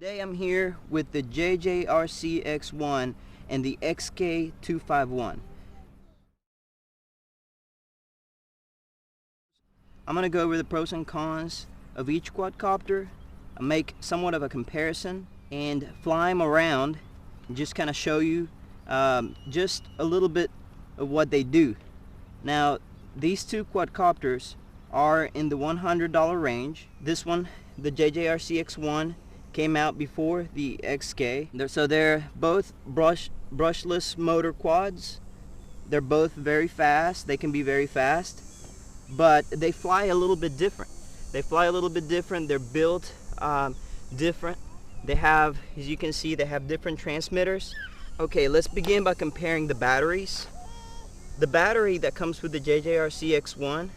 Today I'm here with the JJRC X1 and the XK X251. I'm going to go over the pros and cons of each quadcopter, make somewhat of a comparison, and fly them around and just kind of show you just a little bit of what they do. Now, these two quadcopters are in the $100 range. This one, the JJRC X1, came out before the XK. So they're both brushless motor quads. They're both very fast. They can be very fast, but they fly a little bit different. They're built different. They have, as you can see, they have different transmitters. Okay, let's begin by comparing the batteries. The battery that comes with the JJRC X1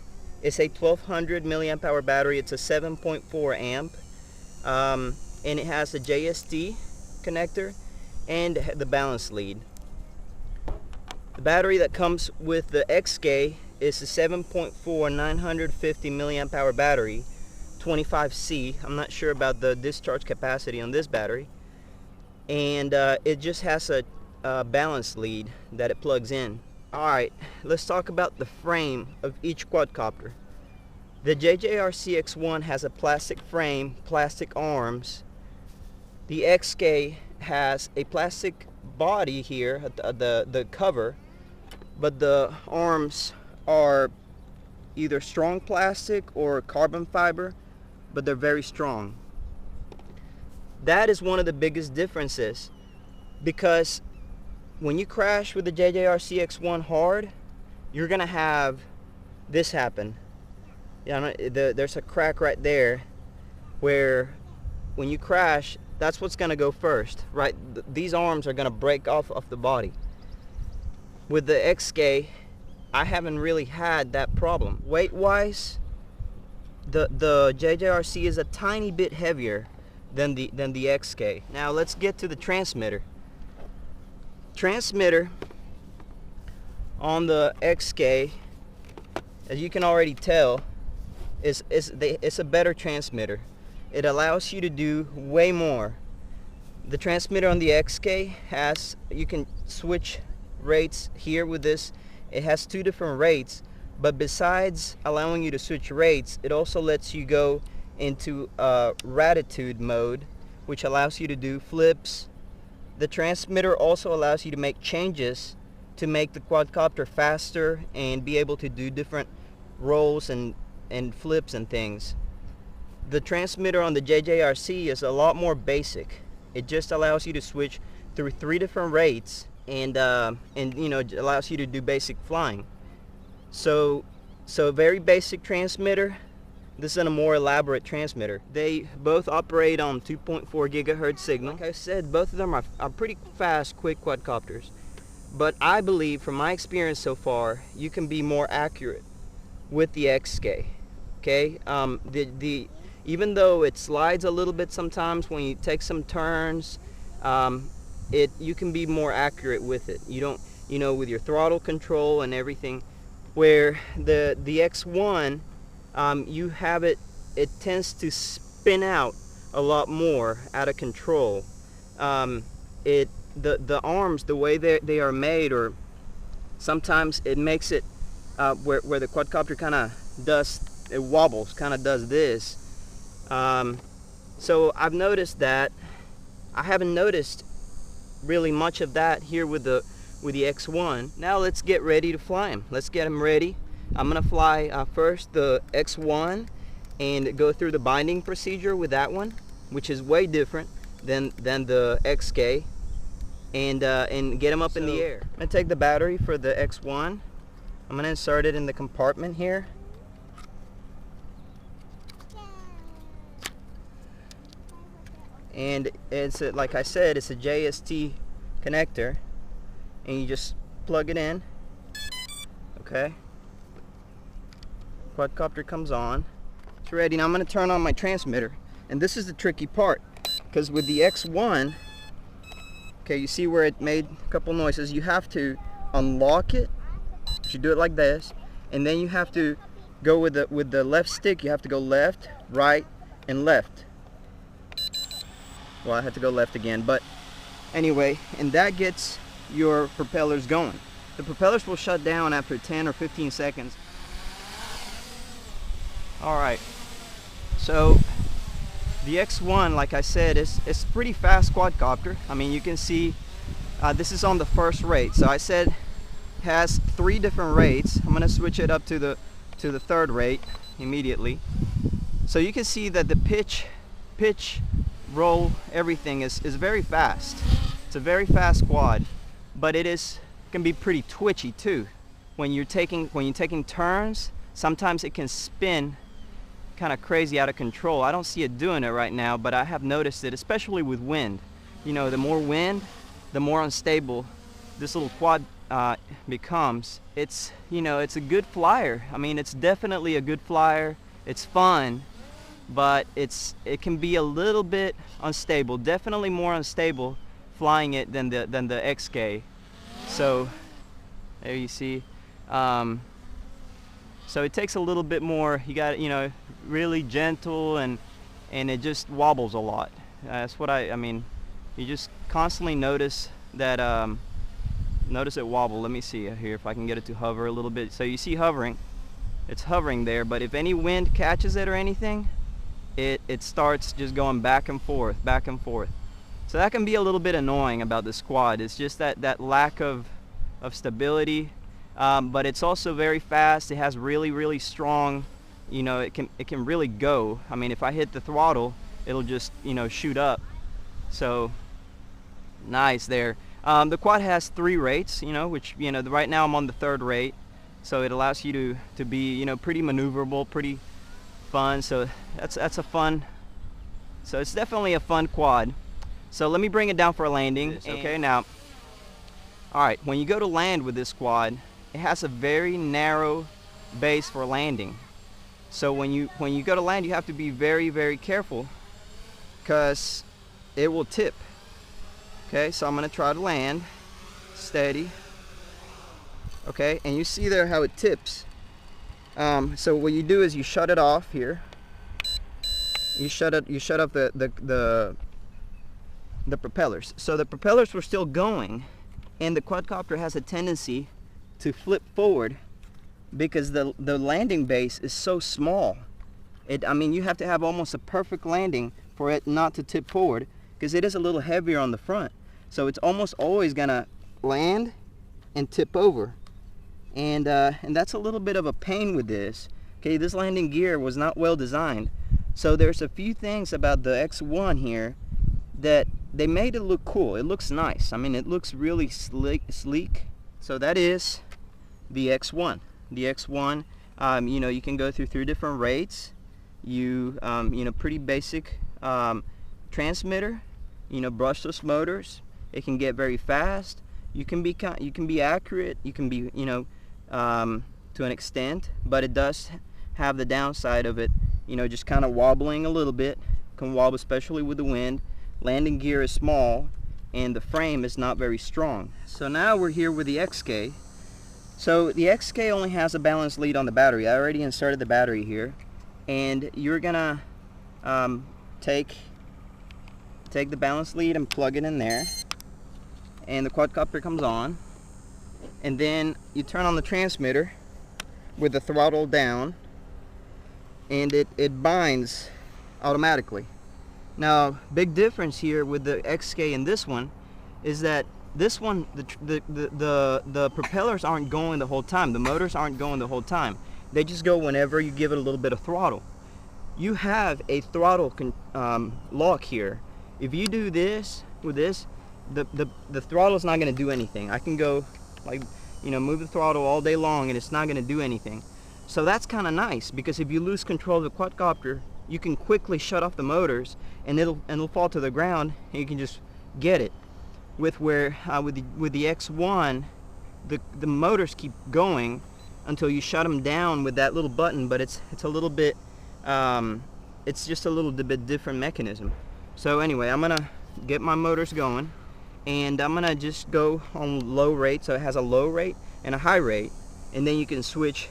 is a 1200 milliamp hour battery. It's a 7.4 amp. And it has a JST connector and the balance lead. The battery that comes with the XK is a 7.4 950 milliamp hour battery, 25C. I'm not sure about the discharge capacity on this battery, and it just has a balance lead that it plugs in. Alright, let's talk about the frame of each quadcopter. The JJRC X1 has a plastic frame, plastic arms. The XK has a plastic body here, the cover, but the arms are either strong plastic or carbon fiber, but they're very strong. That is one of the biggest differences, because when you crash with the JJRC X1 hard, you're gonna have this happen. There's a crack right there where when you crash, that's what's going to go first, right? These arms are going to break off of the body. With the XK, I haven't really had that problem. Weight-wise, the JJRC is a tiny bit heavier than the XK. Now let's get to the transmitter. Transmitter on the XK, as you can already tell, it's a better transmitter. It allows you to do way more. The transmitter on the XK you can switch rates here with this. It has two different rates, but besides allowing you to switch rates, it also lets you go into ratitude mode, which allows you to do flips. The transmitter also allows you to make changes to make the quadcopter faster and be able to do different rolls and flips and things. The transmitter on the JJRC is a lot more basic. It just allows you to switch through 3 different rates and you know, allows you to do basic flying. So very basic transmitter. This is a more elaborate transmitter. They both operate on 2.4 gigahertz signal. Like I said, both of them are pretty fast, quick quadcopters. But I believe, from my experience so far, you can be more accurate with the XK. Okay, even though it slides a little bit sometimes when you take some turns, you can be more accurate with it. You don't, you know, with your throttle control and everything. Where the X1, you have it tends to spin out a lot more, out of control. The arms, the way they are made, or sometimes it makes it where the quadcopter kind of it wobbles, kind of does this. So I've noticed that. I haven't noticed really much of that here with the X1. Now let's get ready to fly him. Let's get him ready. I'm gonna fly first the X1 and go through the binding procedure with that one, which is way different than the XK, and get him up in the air. I'm gonna take the battery for the X1. I'm gonna insert it in the compartment here. And it's like I said, it's a JST connector, and you just plug it in. Okay, quadcopter comes on, it's ready. Now I'm going to turn on my transmitter, and this is the tricky part, because with the X1, okay, you see where it made a couple noises. You have to unlock it. You do it like this, and then you have to go with the left stick. You have to go left, right, and left. Well, I had to go left again, but anyway, and that gets your propellers going. The propellers will shut down after 10 or 15 seconds. Alright, so the X1, like I said, is a pretty fast quadcopter. I mean, you can see this is on the first rate. So I said it has 3 different rates. I'm going to switch it up to the third rate immediately. So you can see that the pitch, roll, everything is very fast. It's a very fast quad, but it can be pretty twitchy too. When you're taking turns, sometimes it can spin kind of crazy, out of control. I don't see it doing it right now, but I have noticed it, especially with wind. You know, the more wind, the more unstable this little quad becomes. It's, you know, it's a good flyer. I mean, it's definitely a good flyer. It's fun, but it can be a little bit unstable. Definitely more unstable flying it than the XK. So there you see. So it takes a little bit more. You got, you know, really gentle, and it just wobbles a lot. That's what I mean. You just constantly notice that. Notice it wobble. Let me see here if I can get it to hover a little bit. So you see hovering. It's hovering there, but if any wind catches it or anything, it starts just going back and forth, back and forth. So that can be a little bit annoying about this quad. It's just that lack of stability. But it's also very fast. It has really strong, you know, it can really go. I mean, if I hit the throttle, it'll just, you know, shoot up. So nice there. The quad has 3 rates, you know, which, you know, right now I'm on the 3rd rate, so it allows you to be, you know, pretty maneuverable, pretty fun. So that's a fun. So it's definitely a fun quad. So let me bring it down for a landing. Okay, now, all right, when you go to land with this quad, it has a very narrow base for landing. So when you go to land, you have to be very careful, because it will tip. Okay, so I'm going to try to land steady. Okay, and you see there how it tips. So what you do is you shut it off here. You shut off the propellers. So the propellers were still going, and the quadcopter has a tendency to flip forward because the landing base is so small. I mean, you have to have almost a perfect landing for it not to tip forward, because it is a little heavier on the front. So it's almost always gonna land and tip over, and that's a little bit of a pain with this. Okay, this landing gear was not well designed. So there's a few things about the X1 here that they made it look cool. It looks nice. I mean, it looks really sleek. So that is the X1. The X1, you know, you can go through 3 different rates. You know, pretty basic transmitter. You know, brushless motors. It can get very fast. You can be accurate. You can be, you know, to an extent, but it does have the downside of it, you know, just kind of wobbling a little bit. Can wobble, especially with the wind. Landing gear is small, and the frame is not very strong. So now we're here with the XK. So the XK only has a balanced lead on the battery. I already inserted the battery here, and you're gonna take the balanced lead and plug it in there, and the quadcopter comes on, and then you turn on the transmitter with the throttle down, and it binds automatically. Now, big difference here with the XK and this one is that this one, the propellers aren't going the whole time. The motors aren't going the whole time. They just go whenever you give it a little bit of throttle. You have a throttle lock here. If you do this with this, the throttle is not going to do anything. I can go, like, you know, move the throttle all day long and it's not going to do anything. So that's kind of nice, because if you lose control of the quadcopter, you can quickly shut off the motors, and it'll fall to the ground, and you can just get it. With the X1, the motors keep going until you shut them down with that little button, but it's a little bit it's just a little bit different mechanism. So anyway, I'm gonna get my motors going, and I'm gonna just go on low rate. So it has a low rate and a high rate, and then you can switch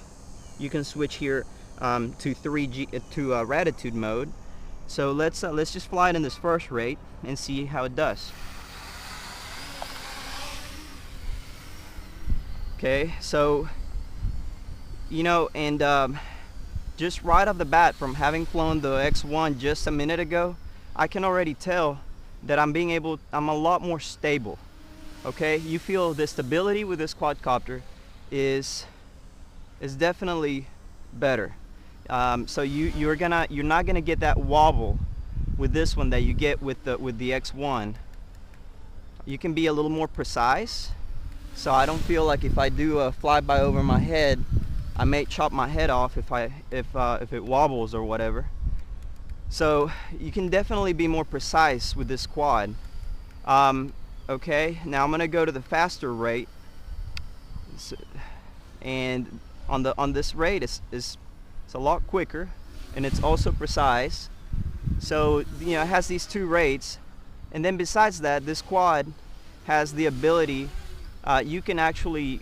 here to Ratitude mode, So let's just fly it in this first rate and see how it does. Okay, so you know, and just right off the bat, from having flown the X1 just a minute ago, I can already tell that I'm a lot more stable. Okay, you feel the stability with this quadcopter is definitely better. So you're not gonna get that wobble with this one that you get with the X1. You can be a little more precise. So I don't feel like if I do a flyby over my head, I may chop my head off if it wobbles or whatever. So you can definitely be more precise with this quad. Okay, now I'm gonna go to the faster rate, and on this rate it's a lot quicker, and it's also precise. So you know, it has these two rates, and then besides that, this quad has the ability. You can actually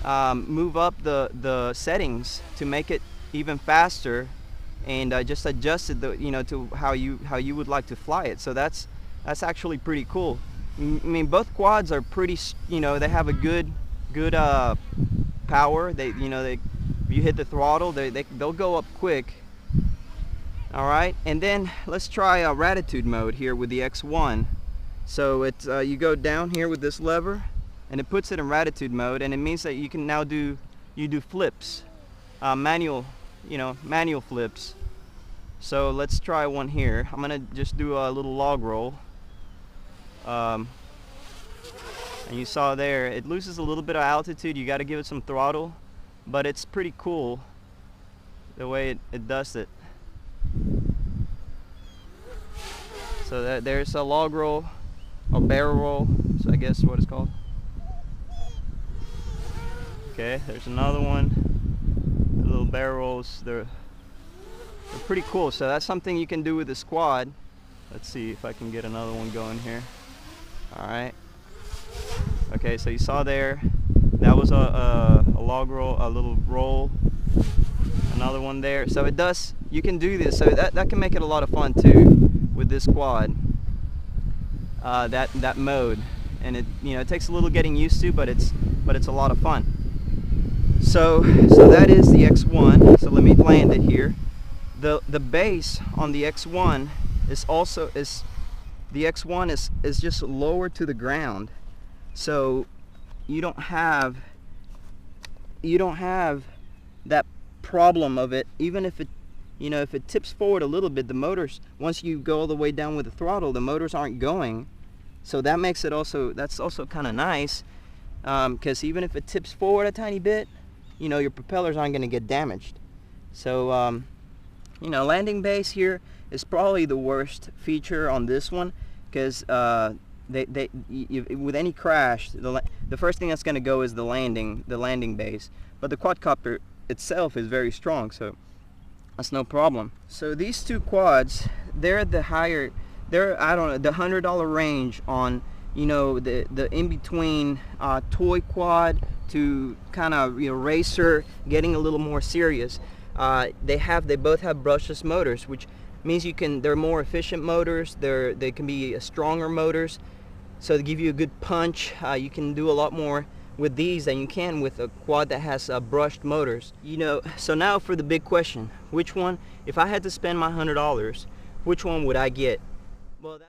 move up the settings to make it even faster, and just adjust it, to how you would like to fly it. So that's actually pretty cool. I mean, both quads are pretty, they have a good power. If you hit the throttle, they'll go up quick. All right, and then let's try Ratitude mode here with the X1. So it's you go down here with this lever, and it puts it in Ratitude mode, and it means that you can now do flips, manual flips. So let's try one here. I'm gonna just do a little log roll, and you saw there it loses a little bit of altitude. You got to give it some throttle, but it's pretty cool the way it does it. So there's a log roll, a barrel roll, so I guess what it's called. Okay, there's another one. The little barrel rolls, they're pretty cool. So that's something you can do with this quad. Let's see if I can get another one going here. All right. Okay, so you saw there, that was a log roll, a little roll. Another one there. So it does. You can do this. So that can make it a lot of fun too with this quad. That mode, and it takes a little getting used to, but it's a lot of fun. So that is the X1. So let me land it here. The base on the X1 the X1 is just lower to the ground. So you don't have that problem of it. Even if it tips forward a little bit, the motors, once you go all the way down with the throttle, the motors aren't going. So that makes it that's also kind of nice, because even if it tips forward a tiny bit, your propellers aren't going to get damaged. So landing base here is probably the worst feature on this one, because with any crash, the first thing that's going to go is the landing base. But the quadcopter itself is very strong, so that's no problem. So these two quads, they're at the higher, I don't know, the $100 range on the in-between toy quad to kind of racer, getting a little more serious. They both have brushless motors, which means they're more efficient motors. They can be stronger motors, so they give you a good punch. You can do a lot more with these than you can with a quad that has brushed motors. So now for the big question: which one? If I had to spend my $100, which one would I get? Well,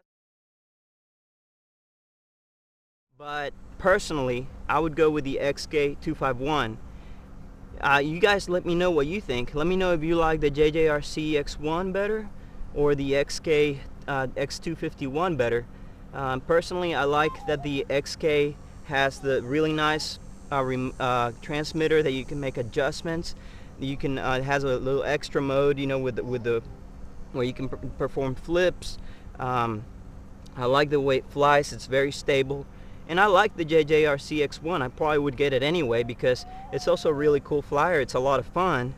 but personally, I would go with the XK X251. You guys let me know what you think. Let me know if you like the JJRC X1 better or the XK X251 better. Personally, I like that the XK has the really nice transmitter that you can make adjustments. You can it has a little extra mode, where you can perform flips. I like the way it flies. It's very stable. And I like the JJRC X1. I probably would get it anyway because it's also a really cool flyer. It's a lot of fun,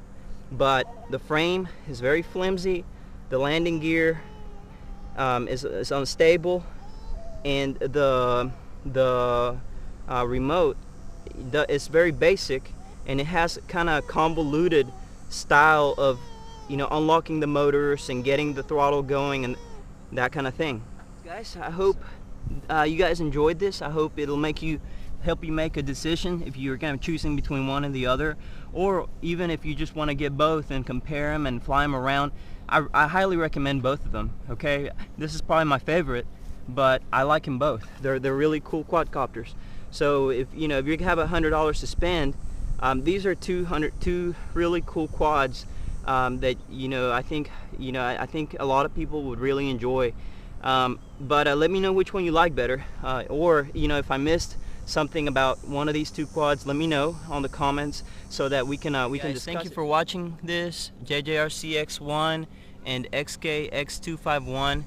but the frame is very flimsy. The landing gear is unstable, and the remote is very basic, and it has kind of convoluted style of you know, unlocking the motors and getting the throttle going and that kind of thing. Guys, I hope you guys enjoyed this. I hope it'll help you make a decision if you're kind of choosing between one and the other, or even if you just want to get both and compare them and fly them around. I highly recommend both of them. Okay, this is probably my favorite, but I like them both. They're really cool quadcopters. So if you have $100 to spend, these are two really cool quads that I think a lot of people would really enjoy. But let me know which one you like better, or if I missed something about one of these two quads, let me know on the comments so that we can discuss. Thank you for watching this JJRC X1 and XK X251.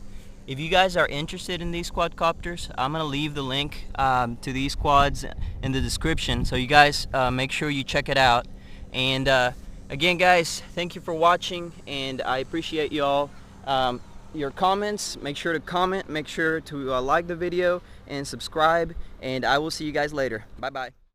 If you guys are interested in these quadcopters, I'm gonna leave the link to these quads in the description, so you guys make sure you check it out. And again, guys, thank you for watching, and I appreciate y'all. Your comments, make sure to comment, make sure to like the video and subscribe, and I will see you guys later. Bye bye.